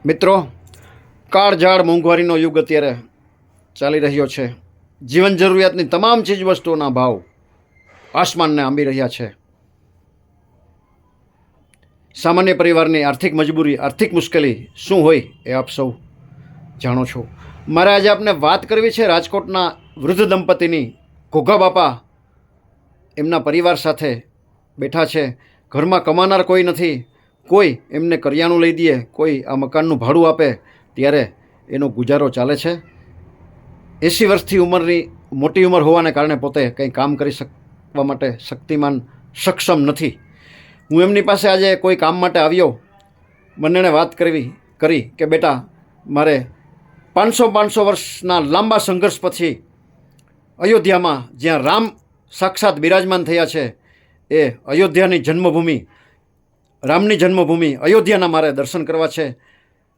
મિત્રો, કાળઝાળ મોંઘવારીનો યુગ અત્યારે ચાલી રહ્યો છે. જીવન જરૂરિયાતની તમામ ચીજ વસ્તુઓના ભાવ આસમાનને આંબી રહ્યા છે. સામાન્ય પરિવારની આર્થિક મજબૂરી, આર્થિક મુશ્કેલી શું હોય એ આપ સૌ જાણો છો. મારે આજે આપને વાત કરવી છે રાજકોટના વૃદ્ધ દંપતીની. ઘોઘા બાપા એમના પરિવાર સાથે બેઠા છે. ઘરમાં કમાનાર કોઈ નથી. કોઈ એમને કરિયાણું લઈ દે, કોઈ આ મકાનનું ભાડું આપે, ત્યારે એનો ગુજારો ચાલે છે. 80 વર્ષથી ઉંમરની મોટી ઉંમર હોવાને કારણે પોતે કંઈ કામ કરી શકવા માટે શક્તિમાન સક્ષમ નથી. હું એમની પાસે આજે કોઈ કામ માટે આવ્યો. બંનેને વાત કરી કે બેટા, મારે 500 વર્ષના લાંબા સંઘર્ષ પછી અયોધ્યામાં જ્યાં રામ સાક્ષાત બિરાજમાન થયા છે, એ અયોધ્યાની જન્મભૂમિ, રામની જન્મભૂમિ અયોધ્યાના મારે દર્શન કરવા છે.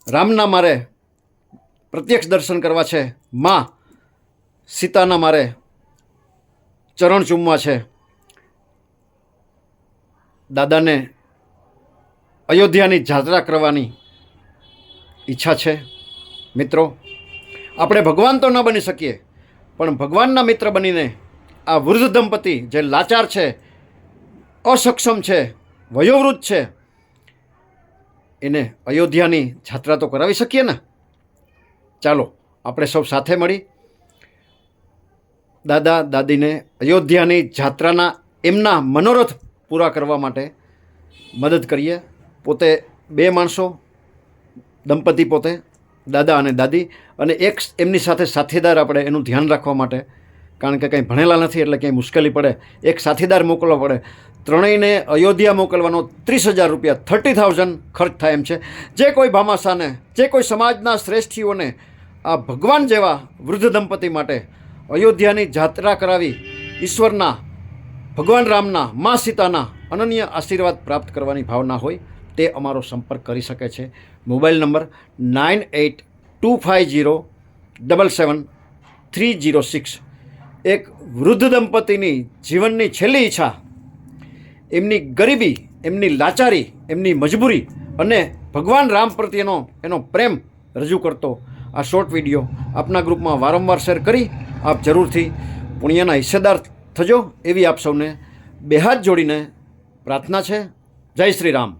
રામના મારે પ્રત્યક્ષ દર્શન કરવા છે. માં સીતાના મારે ચરણ ચૂમવા છે. દાદાને અયોધ્યાની જાત્રા કરવાની ઈચ્છા છે. મિત્રો, આપણે ભગવાન તો ન બની શકીએ, પણ ભગવાનના મિત્ર બનીને આ વૃદ્ધ દંપતી જે લાચાર છે, અસક્ષમ છે, વયોવૃદ્ધ છે, એને અયોધ્યાની જાત્રા તો કરાવી શકીએ ને. ચાલો આપણે સૌ સાથે મળી દાદા દાદીને અયોધ્યાની જાત્રાના એમના મનોરથ પૂરા કરવા માટે મદદ કરીએ. પોતે 2 માણસો, દંપતી પોતે, દાદા અને દાદી, અને એક એમની સાથે સાથીદાર, આપણે એનું ધ્યાન રાખવા માટે, કારણ કે કંઈ ભણેલા નથી એટલે કંઈ મુશ્કેલી પડે, એક સાથીદાર મોકલવો પડે. ત્રણેયને અયોધ્યા મોકલવાનો 30,000 રૂપિયા, 30,000 ખર્ચ થાય એમ છે. જે કોઈ ભામાશાને, જે કોઈ સમાજના શ્રેષ્ઠીઓને આ ભગવાન જેવા વૃદ્ધ દંપતી માટે અયોધ્યાની જાત્રા કરાવી ઈશ્વરના, ભગવાન રામના, મા સીતાના અનન્ય આશીર્વાદ પ્રાપ્ત કરવાની ભાવના હોય તે અમારો સંપર્ક કરી શકે છે. Mobile number 9825077306. એક વૃદ્ધ દંપતીની જીવનની છેલ્લી ઈચ્છા, એમની ગરીબી, એમની લાચારી, એમની મજબૂરી અને ભગવાન રામ પ્રત્યેનો એનો પ્રેમ રજૂ કરતો આ શોર્ટ વિડીયો આપના ગ્રુપમાં વારંવાર શેર કરી આપ જરૂરથી પુણ્યના હિસ્સેદાર થજો, એવી આપ સૌને બે હાથ જોડીને પ્રાર્થના છે. જય શ્રી રામ.